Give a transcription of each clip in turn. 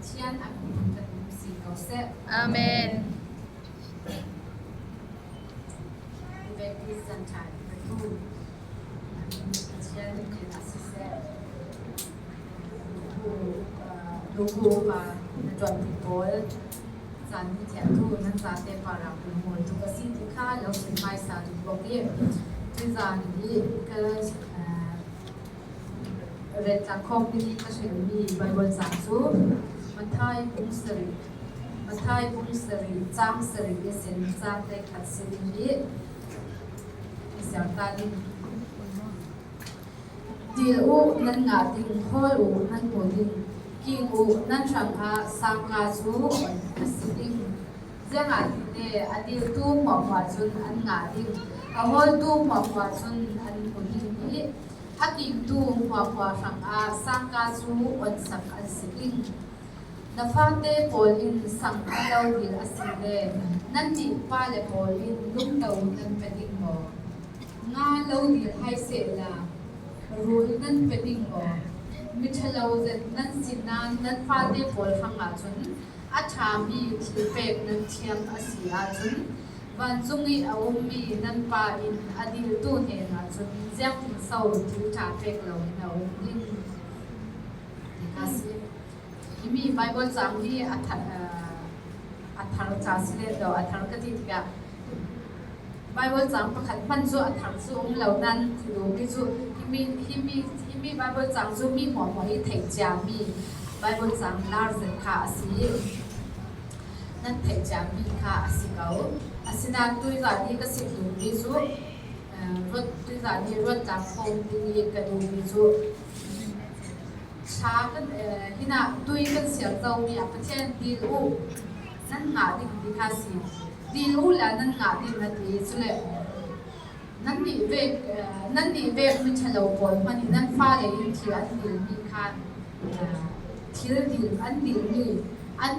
Pathian ang si Joseph. Amen. Ibigay sa tayo. Pathian ang asise. Lugu pa na John Paul. San Thiện Thu nan sa te para pun tu kasi tikha lo sin mai sa tu bokie. Tuy rằng đi cái red trang khom đi cái sự đi Bible giảng số Mathai bung seri trang seri cái sen trang cái khát seri đi sáng ta đi điều u nan ngã tình hol u nan ngồi tình kinh u nan sang a sang ca số cái seri riêng ngã tình này điều tu mỏng hóa chun an ngã tình ahol tu mapwa chun an kunin hi hakim tu mapwa sang a sangka chu on sak an siking na fate polin sang alo dil asile nan ti pa le polin lung tau nan peding mo nga lo dil hai se la rul nan peding mo mithalo zet nan sinan nan fate pol hanga chun athami thilpek nan thiam asia chun van zungi awmi nan pa in adil tu ne na chun jiang tin sau thil tha pek lo na in kasi imi Bible jang hi athar cha sile do athar ka ti ga Bible jang pakhat pan zo athar zu lo nan lu bi zu imi Bible jang zu mi mo mo hi thei cha mi Bible jang lar zen kha asi nan thei cha mi kha asi kau asina tui za ni ka sit lu bi zu rot tui za ni rot ta khom ni ka du bi zu cha kan hina tui kan sial zau mi a pachen di lu nan nga di kha si di lu la nan nga di na ti chu le nan ni ve mi chalo pol mani nan fa le in thi an dil mi kha thil dil an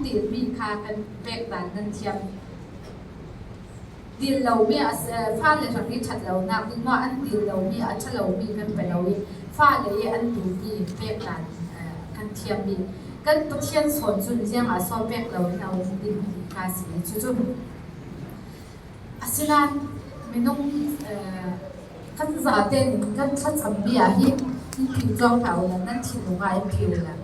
dil mi kha kan pek dan nan thiam điều lâu mi pha lệ thằng đi chặt lâu nào cũng nói ăn điều lâu mi ăn chặt lâu mi cần phải lâu mi pha lệ ăn điều mi bẹt đàn cần thiam mi cần bút thiên sồn chun riêng à so bẹt lâu nào đi khai sĩ chú chú asilan mình nông cần giả tên cần chặt chậm mi à hi phiêu trong thảo là nên chịu ngoài phiêu là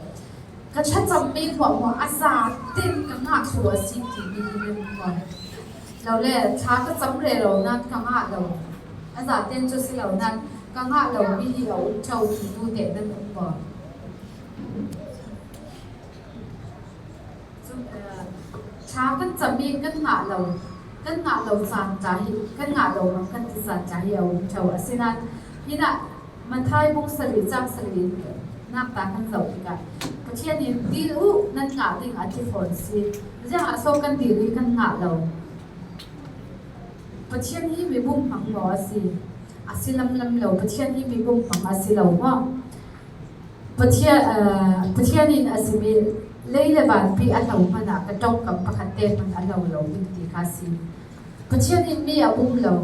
cần chặt chậm mi của giả tên cần ngạc sủa xin thì mi nên cònเราเลยช้าก็จำเร็วนั่นกังหาเราอาจารย์เต้นจุดสิเรานั่นกังหาเรามีเราเช่าที่ดูเด็กนั่นองค์บอกช้าก็จะมีกันหาเราสานใจกันหาเรากันที่สานใจเราเช่าสินั้นนี่นะมันท้ายบุ้งสลีจังสลีนักตากันเจ้าอีกอ่ะประเทศนี้ดีรู้นั่นหาดิ่งอาทิตย์ฝนสิจะหาโซกันดีรีกันหาเราประเทศนี้มีบุ้งผังหมอสิอาศิลำเหลาประเทศนี้มีบุ้งผังอาศิเหลาว่าประเทศนี้อาศิมีเล่ห์บานปีอันเหลามันอะกระจกกับประคันเต้มันอันเหลาวิธีคาสิประเทศนี้มีอาบุ้งเหลา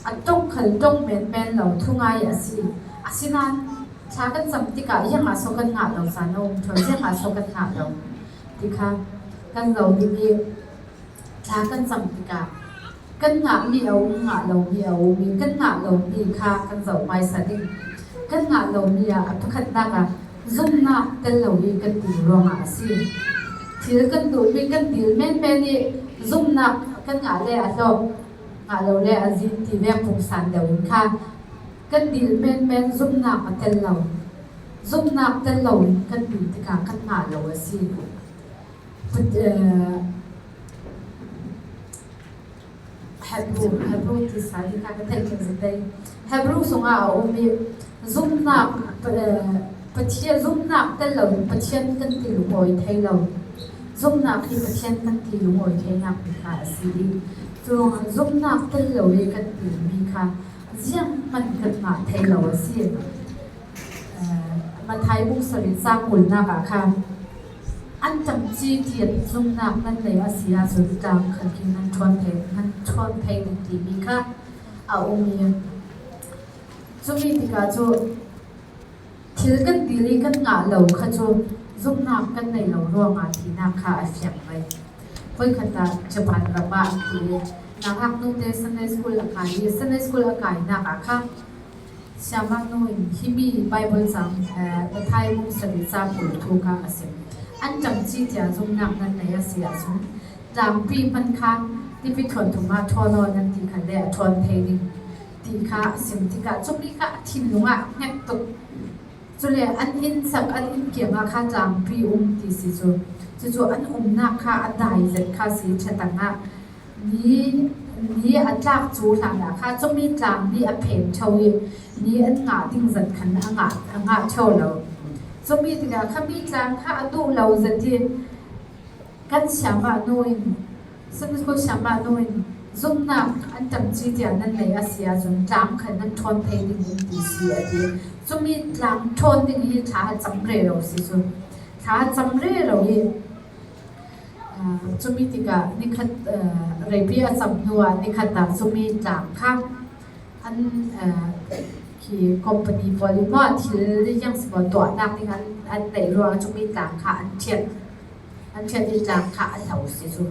อันจงขันจงแมนเหลาทุ่งไงอาศินั้นชากันจำติกายังหาโซกันหาเหลาสานงเธอยังหาโซกันหาเหลาติค่ะกันเหลาดีชากันจำติกากันหามีเอาหาเรามีเอามีกันหาเรามีค่ากันเสาไม้สนิทกันหาเรามีอ่ะทุกขันนักอ่ะซุ่มนักกันเรามีกันตีรองอาสิทีละกันดูมีกันตีแม่นี่ซุ่มนักกันหาเลยอ่ะเราเลยอ่ะจินที่แม่ผูกสันเดี๋ยวค่ะกันตีแม่ซุ่มนักกันเราซุ่มนักกันเรากันตีที่ค่ะกันหาเราอ่ะสิHebrewที่สายที่การเทศน์จะได้ Hebrew ส่งเอามีซุ่มนักประเทศซุ่มนักแต่เราประเทศกันที่หลวงไทยเราซุ่มนักที่ประเทศกันที่หลวงไทยนักค่ะสิส่วนซุ่มนักแต่เราเองกันที่มีค่ะเรื่องมันกันมาไทยเราสิมันไทยบุกสลิดสร้างหุ่นนักค่ะอันจำจีเทียนซุ่มนักนั่นเลยอาศิลาสุดจังขันกินนั่นชวนเพลที่มีค่ะเอามีจุดมีติกาจูทิลกันดีลีกันงาเหลาค่ะจู zoom na kan nei lo ro nga thi na kha a fiang mai poi khata japan rama ti na hak nu te Sunday school a kai na ka kha Shama no in himi Bible sang the Thai mung sari sa pul thu ka asim an cham chi tia zoom na kan nei a sia sun jam pi man kha ti pi thon thu ma thono nan ti khan le thon thei ni ti kha sim ti ka chumi kha thin lunga ngak tuk chule an in sak an in ke ma kha jam pi ti si chu an na kha adai zet kha si chatanga ni atlak chu la na kha chumi tlang ni a phem thawi ni an nga ding zat khan anga thau lo chumi ti ka kha mi tlang kha adu lo zat ti kan shama noin sun ko shama noin zoom na an tam chi tia nan nei asia zun tlang khan nan thon thei ding ti si a ti chumi tlang thon ding hi tha cham re lo si chu tha cham re lo hi chumi ti ka ni khat re pi a cham nuwa ni khat ta chumi tlang kha an ki company polymer thil yang si bo to nak ni an nei ro chumi tlang kha an thiet ti tlang kha an thau si chu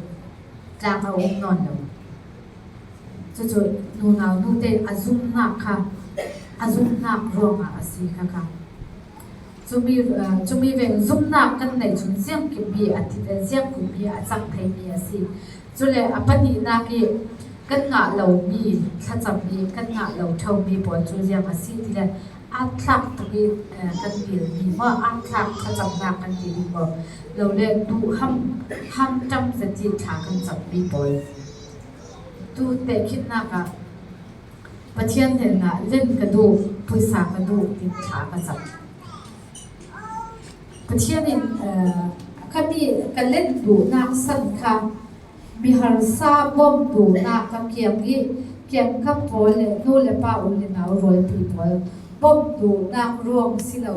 tlang a ong non lo chu nu nau nu te azum nak kha azum nak ro nga asi kha chumi ve zum nak kan nei chun siam ki bi ati te siam ku bi a chang thei mi asi chule apani na ki kan nga lo mi tha cham mi kan nga lo thau mi bo chu siam asi ti le a thlak tu ki kan bi mi ma a thlak tha cham na kan ti bo lo le du ham cham se ti tha kan cham mi bo tu te khit na ka pathian ne na len ka du puisa ka du ti tha ka cham pathian in kami kan len du nak san kha mi har sa bom du nak ka kiam ka pol le no le pa ul le na roi pi pol bom du nak ruang si lo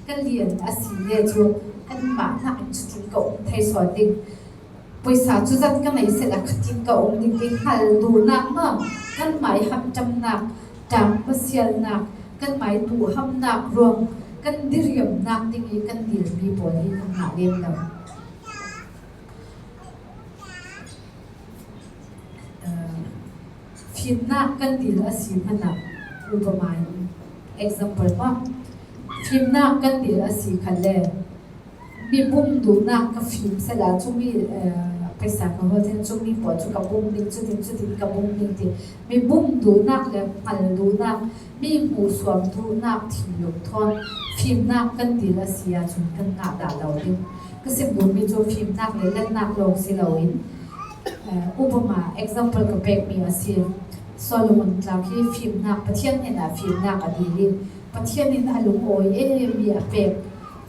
kan lian asi le chu kan ma na an chu ko thai so ding puisa chu zat ka nei se la khatin ka om ding ding hal du nak ma kan mai ham cham nak jam pasial nak kan mai du ham nak ruang kan diriam nak ding i kan dir bi pol hi kan ha lem lo fin nak kan dir asi mana upama example ma fin nak kan dir asi khale mi bum du nak ka film sala chumi paisa ka ho then chumi po chu ka bum ding chu tin ka bum ding ti mi bum du nak le pal du nak mi mu swam du nak thi lu thon film nak kan dir asi a chun kan nga da lo ding ka se bu mi chu film nak le len nak lo si lo in upama example ka pek mi asi Solomon Clark film nak pathian hena film nak adili pathian in alung oi mi a pek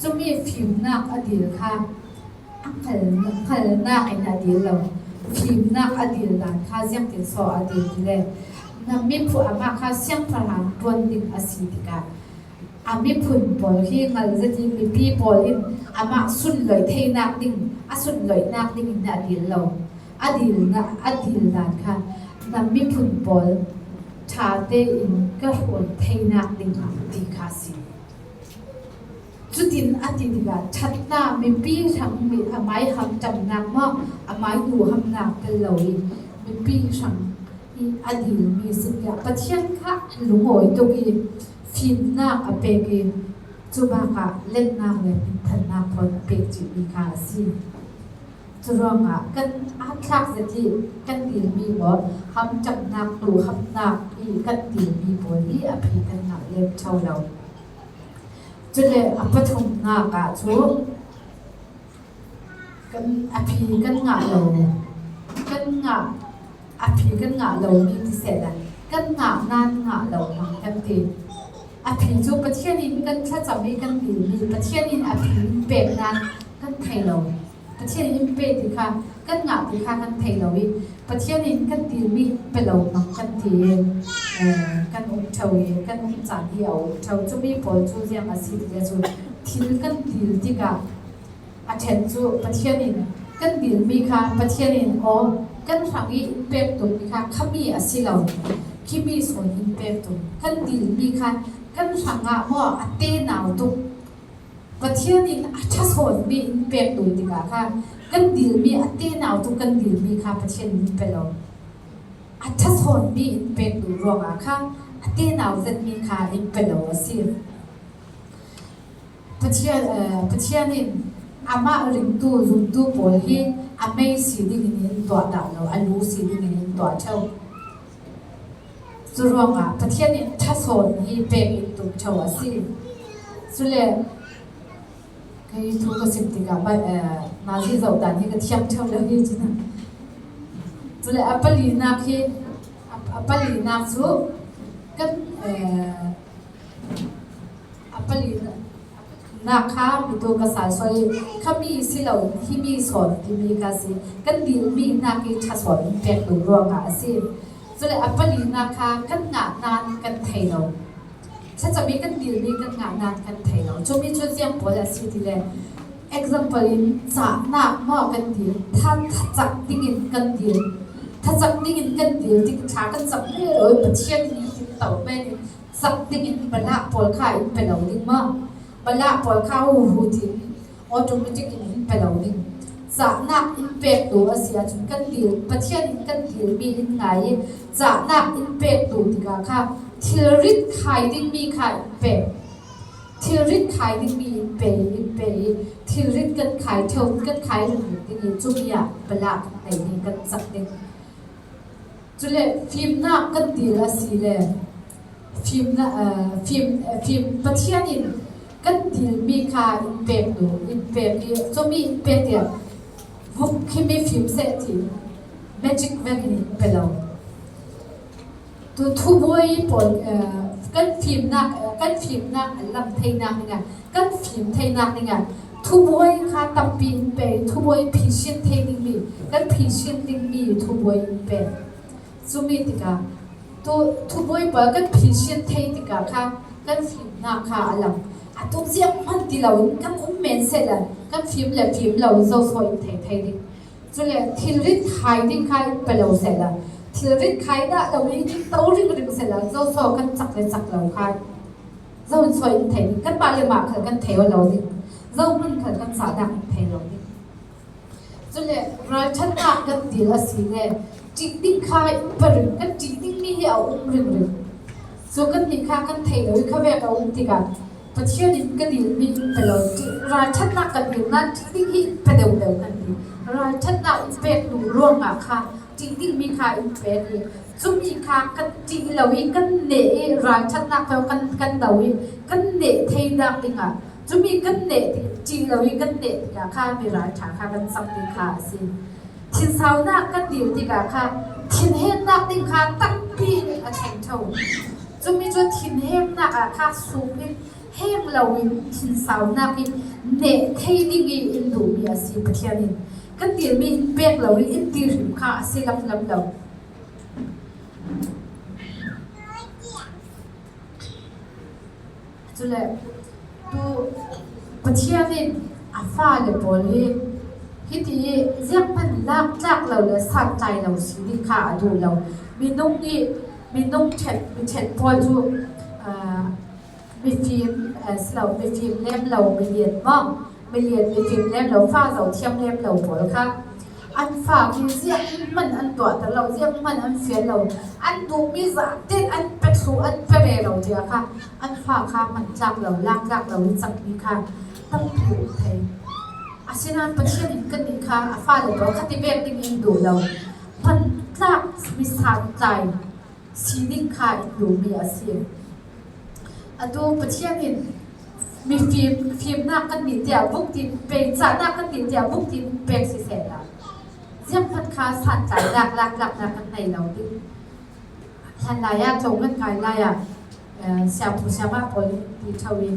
chumi film nak adil kha khal nak in adil lo film nak adil dan kha jam tin so adil le na mi phu ama kha siang pharan ton ding asitika ami phun pol hi ngal zati mi pi pol in ama sun loi thei nak ding asun loi nak ding in adil lo adil dan kha na mi phun pol tha te in ka hol thei nak ding ti kha si chutin atidiga thatna mi pi thang mi amai ham cham nak ma amai du ham nak ka loi mi pi thang i adil mi sikya pathian kha lungoi to ki fin na ape ki chuba ka len na le than na phon pe chi mi kha si churanga kan athak zati kan til mi bo ham cham nak tu ham nak i kan til mi bo i aphi kan na le chau lo chule apathum na ka chu kan aphi kan nga lo kan nga aphi kan nga lo ni ti se la kan nga nan nga lo kan ti aphi chu pathian in kan tha chami kan ti mi pathian in aphi pe nan kan thai lo pathian in pe ti kha kan nga ti kha kan thai lo wi pathian in kan ti mi pe lo ma kan ti kan thau ye kan cha hi au thau chu mi pol chu jam asi ti chu thil kan til ti ka a then chu pathian in kan til mi kha pathian in o kan rangi impact tu mi kha khami asi lo kimi so impact tu kan til mi kha kan ranga mo ate naw tu เทียนินชัดสอนมีอินเปกดูดีกว่าค่ะกันดีมีอัตเตนเอาตุกันดีมีค่ะปะเทียนินไปแล้วชัดสอนมีอินเปกดูรองค่ะอัตเตนเอาจะมีค่ะอินไปแล้วสิปะเทียนินอามาริงตูรุงตูปอลฮีอาไม่สีดิ่งนินตัวดาวเราอันรู้สีดิ่งนินตัวเช่าสุรวงปะเทียนินชัดสอนฮีเปกอินตุเช่าสิสุเลcái thu cái sinh thì cả bài mà gì giàu đàn thì cái thiam trong đó như thế nào rồi lại Apalina khi Apalina số cái Apalina na khá bị tôi cái sản xuất kami xí lâu khi mi sòn thì mi cái gì cái điều mi na cái chả sòn bẹt đủ ruộng cả xí rồi lại Apalina khá cái ngã nan cái thầy lâuฉันจะมีกันดีมีกันงานนานกันไทยเราจะมีชุดเสียงปวดสิทีเลย example จะหนักมากกันดีถ้าจักดิ้งกันดีถ้าจักดิ้งกันดีที่ช้ากันจับไม่เลยประเทศนี้ที่เต่าแม่จักดิ้งบรรลักปอลข้าเป็นเราดิ้งมากบรรลักปอลข้าหูดิ้งออโตเมติกเป็นเราดิ้งจะหนักอินเปกตัวเสียจนกันดีประเทศนี้กันดีมีอินไงจะหนักอินเปกตัวดีกว่าค่ะทิลริดขายดิ้งมีขายเปย์ทิลริดขายดิ้งมีเปย์ทิลริดกันขายเท่ากันขายหรือดิ้งจุ่มยาเปล่าไหนนี่กันสักดิ้งจุดเลยฟิล์มนักกันดีละสิเลยฟิล์มประเทศนี้กันดีมีขายเปย์ดูเปย์จุ่มมีเปย์เดียวพวกที่มีฟิล์มเสร็จที่ magic wagon เปล่าตัวทุบไว้ปนกันฟิล์มนักลำไทยนักนี่ไงกันฟิล์มไทยนักนี่ไงทุบไว้ค่ะตับปีนไปทุบไว้พิชิตไทยดิ้งมีกันพิชิตดิ้งมีทุบไว้ไปซูมิติกาตัวทุบไว้ไปกันพิชิตไทยติกาค่ะกันฟิล์มนักค่ะลำตัวเสียงมันที่เรากันเมนเสร็จแล้วกันฟิล์มเราจะสวยไทยดิ้งจุดเลยที่ริดไทยดิ้งค่ะไปเราเสร็จแล้วที่ริดขายได้เราไม่ได้ตู้ริงเสร็จแล้วเราสอบกันจักเราค่ะเราสวยไทยกันบาลีมาคือกันเทวเราดิเรามันคือกันสาดังไทยเราดิจนเลยเราชนะกันดีละสิเลยจริงดิ้งขายปรึงกันจริงดิ้งมีเอาริงส่วนกันดิ้งขายกันไทยเราเขาแบบเอาติกันประเทศนี้กันดีมีไปเราเราชนะกันดีนั่นจริงที่ไปเดียวกันดีเราชนะเป็นหนูร่วงอ่ะค่ะจริงมีค่าอินเฟสจุ่มมีค่ากันจริงเราอีกันเนะรายชัดนักเรากันเราอีกันเนะเทียดักดิงอ่ะจุ่มมีกันเนะจริงเราอีกันเนะดิค่ามีรายชาค่ากันสักดิค่าสิทินสาวนักกันเดียวดิค่าทินเฮนนักดิค่าตั้งปีอ่ะแข่งเท่าจุ่มมีจนทินเฮนนักอ่ะค่าสูงเฮมเราอีทินสาวนักอีเนะเทียดิงอีอินดูมีอาศัยประเทศนี้กันเดียวมีอินเปกเราอินตีริมค่ะสิลำเราจุดเลยตัวประเทศนี้อาฟ้าเลยบอลเลยที่ที่เรียกมันลากเราเลยสั่นใจเราสิลิค่ะดูเรามีนุ่งเช็ดพอดูมีฟิล์มเรามีฟิล์มเล่มเราไม่เรียนบ้างไม่เรียนมีฟิล์มเล่มเราฟ้าเราเทียมเล่มเราบอลค่ะอันฝากที่เรียกมันอันตัวแต่เราเรียกมันอันเฟียเราอันดูมีสารเด็ดอันเป็ดสูอันเปรเราเดียวค่ะอันฝากค่ะมันจากเราลากเราจับมีค่ะตั้งถูกไทยอาเซียนประเทศนี้กันนี่ค่ะฟ้าเราคัดที่เบกดิ้งดูเรามันลากมีสารใจสีดิ้งค่ะดูมีอาเซียนอันดูประเทศนี้มีฟิล์มนักกันดีเดียวบุกดินเป็นจากนักกันดีเดียวบุกดินเป็นสิเสร็จแล้วเรื่องพันคาสันใจหลักนักกันในเราดิทันไรอะจงกันไกลไรอะเสียผู้เสียมาคนดีชาวิน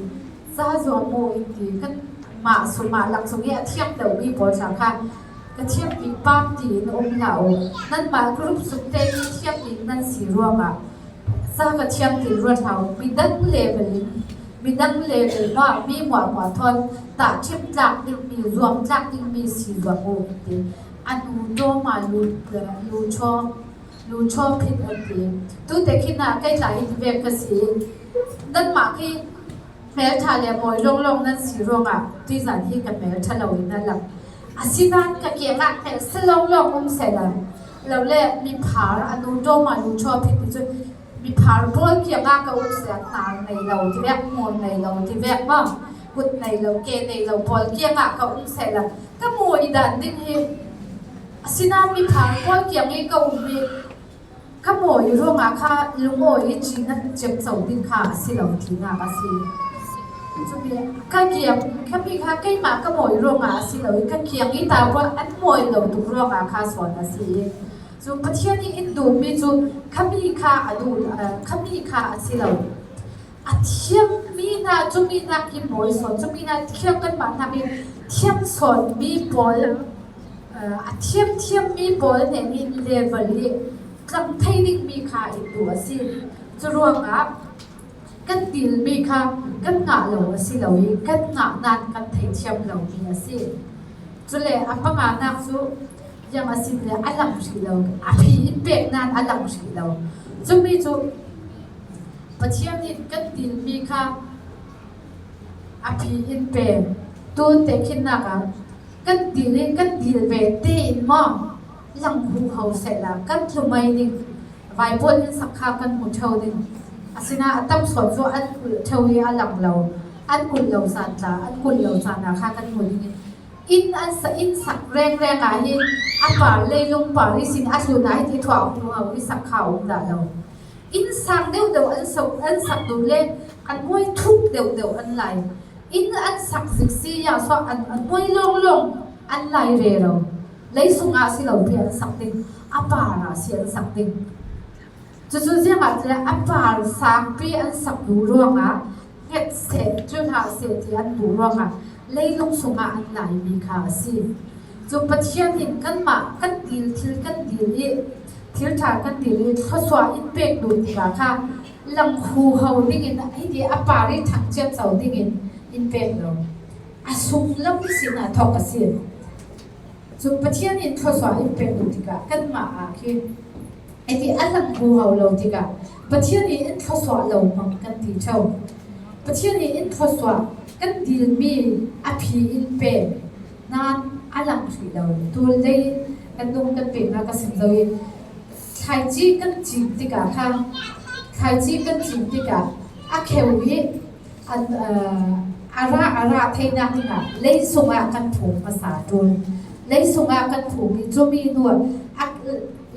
ซาจวมโมอินดีกันมาสุมาหลักสุเงียเทียมเดี๋ยวมีผลสำคัญก็เทียมอีกป้ามดีนองเหล่านั่นมากรุ๊ปสุดเต็มเทียมอีกนั่นสีรวมอะซาก็เทียมตีรวดเท้ามีดันเลเวลมีดังเลยว่ามีหมวดทอนตัดเชื่อมจากยิ่งมีรวมจากยิ่งมีสีรวมโอ้ดีอันนู้นโตมาลูชอบผิดอันดีตัวเด็กขี้หน้าใกล้ใจเวกสีนั่นหมากที่ แม้ทาเลมอยลงนั้นสิรองอ่ะที่สันที่กับแม้ทาเราอินั่นแหละอาศินันกับเกี่ยงอ่ะแต่สลงเสร็จแล้วเราเล่มีผาอนุโดมานุชอบพิจิตรมีผาบอลเกี่ยงอ่ะกับเสียตาในเราที่แวกมอนในเราที่แวกบ้างกุดในเราเกในเราบอลเกี่ยงอ่ะกับเสร็จแล้วก็มัวอีดันดิ้งเฮอาศินันมีผาบอลเกี่ยงให้กับมีก็มัวอยู่ร่วงอ่ะค่ะลุงโอ้ยจีนั่นเจ็บเสาดิ้งค่ะสิเราทิ้งอ่ะก็สิจะมีข้าเกียงข้ามีข้าใกล้มาก็มวยรวงอาสิเลยข้าเกียงอีตาว่าอันมวยเราดูรวงอาข้าสอนอาสิจุประเทศนี้อินดูมีจุข้ามีข้าอดูข้ามีข้าอาสิเลยอาเทียมมีนาจุมีนากิมวยสอนจุมีนาเทียมกันมาทำมีเทียมสอนมีบอลอาเทียมมีบอลเนี่ยมีเลเวลนี้กำไทยดิ้งมีข้าอินดูอาสิจะรวงอากันดีลมีค่ะกันงาเราสิเราอีกันงานานกันไทยเทียมเรามีสิจุเลยอัปงานักสุยังสิเลยอัลลังสิเราอภิเป็กนานอัลลังสิเราจุมีจุประเทศนี้กันดีลมีค่ะอภิเป็กตัวเด็กขินนักกันดีลเวทีอินมอหลังหูเขาเสร็จแล้วกันทำไมนี่ไว้บนสักข้าวกันหมดเท่านี้อาศินาตั้มสอนว่าอันกุลเทวีอันหลังเราอันกุลเราสันตาอันกุลเราสันนะค่ะกันหมดนี้อินอันสักแรงอะไรอันป่าเลยลงป่าลิสินอันสุดท้ายที่ถ่วงหัววิสักข่าวด่าเราอินสักเดียวอันสักดูเล่อันมวยทุกเดียวอันไหลอินอันสักสิสีอย่างสออันมวยลงอันไหลเร่เราเลยส่งอาศิเราเพียงสักติงอันป่าละเสียงสักติงจู่ๆเจ้าหน้าที่อัปปาร์สักปีอันสักดูร่วงอ่ะเฮ็ดเสร็จจุดหาเสร็จที่อันดูร่วงอ่ะเลยลงส่งอันไหนมีค่าสิจู่ปัจจัยนี้กันมากันดีลที่กันดีลนี่ที่ทางกันดีลนี่เขาสวาอินเป็กดูดีกว่าค่ะลังคูเขาดิ้งอินไอ้ที่อัปปาร์ที่ทางเจ้าเสาดิ้งอินเป็กเราอาสุงลังที่สินะทอกสิจู่ปัจจัยนี้เขาสวาอินเป็กดูดีกว่ากันมาคือไอ้ที่อันหลังหูเราเราดีกว่าประเทศนี้อินทศวรรษเรามันกันที่เช่าประเทศนี้อินทศวรรษกันดีมีอภิอินเป็นนานอันหลังที่เราตัวเลยกันดงกันเป็นแล้วก็สิ่งเราใครจีกันจีดีกว่าค่ะใครจีกันจีดีกว่าอาเควิอันอาราเทนักดีกว่าเลยส่งอากันผูกภาษาตัวเลยส่งอากันผูกมีจุมีนวด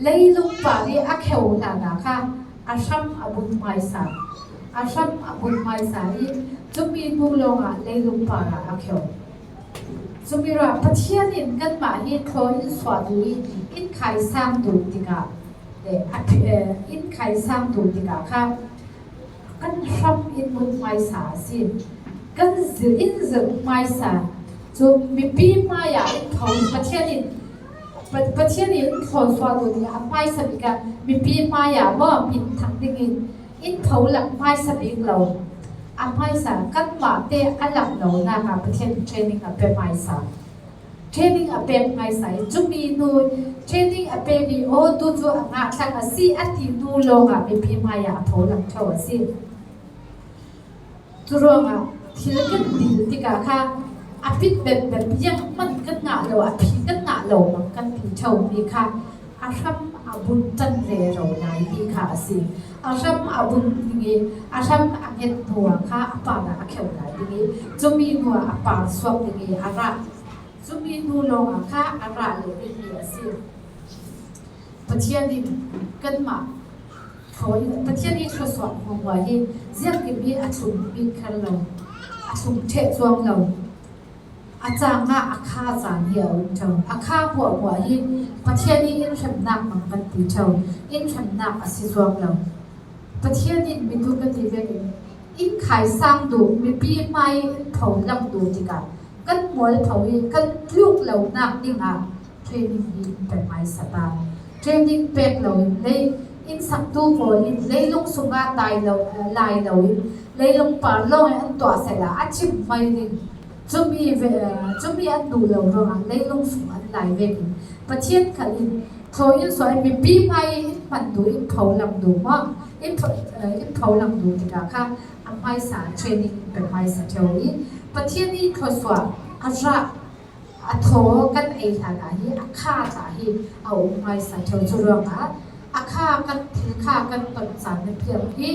เลยลุงป่าที่อาเขวหนาค่ะอาชัมอบุญไมสาอาชัมอบุญไมสาที่จะมีบุลงเลยลุงป่าอาเขวจะมีว่าประเทศนี้กันมาที่คอยสวัสดีอินไข่สร้างดูดีกว่าอินไข่สร้างดูดีกว่าค่ะกันชัมอินบุญไมสาสิกันอินซึไมสาจะมีปีมาอย่างอินเขาประเทศนี้ประเทศนี้ขอสวัสดีอาไม่สบิกันมีปีมาอย่างว่ามีทั้งดิ้งอินเขาหลังไม่สบิกเราอาไม่สากันมาเตะอันหลังเรานะคะประเทศเทรนนิ่งอาเป็นไม่สาเทรนนิ่งอาเป็นไม่สาจุมีนูเทรนนิ่งอาเป็นมีโอดูจูอ่างทางอาซีอัตินูลงมีปีมาอย่างเขาหลังเท่าอาซีจุรวงที่เล่นดีที่กาค่ะอภิษแบบยังมันกันหนาเราอภิกันหนาเรามันกันผีเช่ามีค่ะอาชัมอาบุญจันเรเราไหนมีค่ะสิอาชัมอาบุญนี้อาชัมอังเงินหัวค่ะอาปานะอาเขวไหนนี้จะมีหัวอาปาสวมนี้อาระจะมีนูลงค่ะอาระเลยมีสิประเทศนี้กันมาเขาประเทศนี้ทดสอบของว่าที่เสียงกินมีอาชุมมีคันเราอาชุมเทจวงเราอาจารย์มาอาคาจางเหี่ยวเจ้าอาคาหัวที่ประเทศนี้อินฉันนักมันกันตีเจ้าอินฉันนักอาศิจวงเราประเทศนี้มีทุกข์กันที่เป็นอินขายสร้างดูมีปีใหม่เผาลำดูดีกันหมวยเผากันลูกเรานักดิ่งเทรนนิ่งดีเป็นไม้สบายเทรนนิ่งเป็กเราเลยอินสักตู้พออินเลยลงสุงาตายเราลายเราเลยลงป่าลงอันตัวเสร็จละอาชิมไม่ดิ่งจะมีอันดูเราเราเลยลงสุงอันลายเวกิประเทศขันอินเขาอินสวยมีปีใหม่อินมันดูอินเผาลำดูว่าอินเผาลำดูดีกว่าค่ะ mai sa training pe mai sa theory pathiani thoswa ara atho kan ei thana hi akha ta hi au mai sa theu churonga akha kan thil kha kan ton san ne phiam hi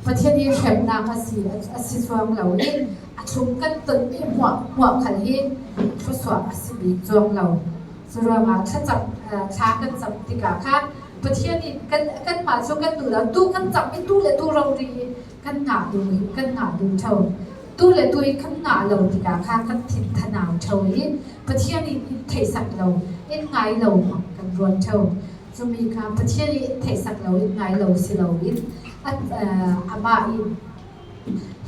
pathiani remna ka si swang lo ni athum kan ton ni hwa khal hi thoswa asibi chong lo churonga tha kan cham tika kha pathiani kan ma chu kan tu la tu kan cham mi tu le tu ro ri kan nga du thau tu le tu kan nga lo tika kha kan thin thanau thau hi pathiani thei sak lo in ngai lo kan ron thau chu mi kha pathiani thei sak lo in ngai lo si lo in at ama in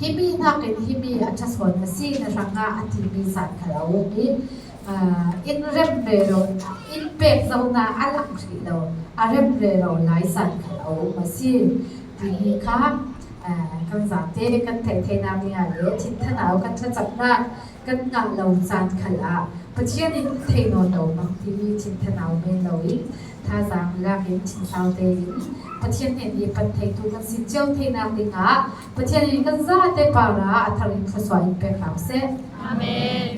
himi na ken himi athaswan na si na ranga ati mi san khalo ni in rem re ro in pek zona alak ri lo arem re ro lai san khalo ma si ti kha kan za te kan thei na mi a le thin thanau kan tha chak na kan nga lo san khala pathiani thei no do ma ti mi thin thanau me lo i tha zang la kin thin sau te pathiani ni pan thei tu kan si cheu thei na dinga pathiani kan za te para atharin khoswai pe kham se amen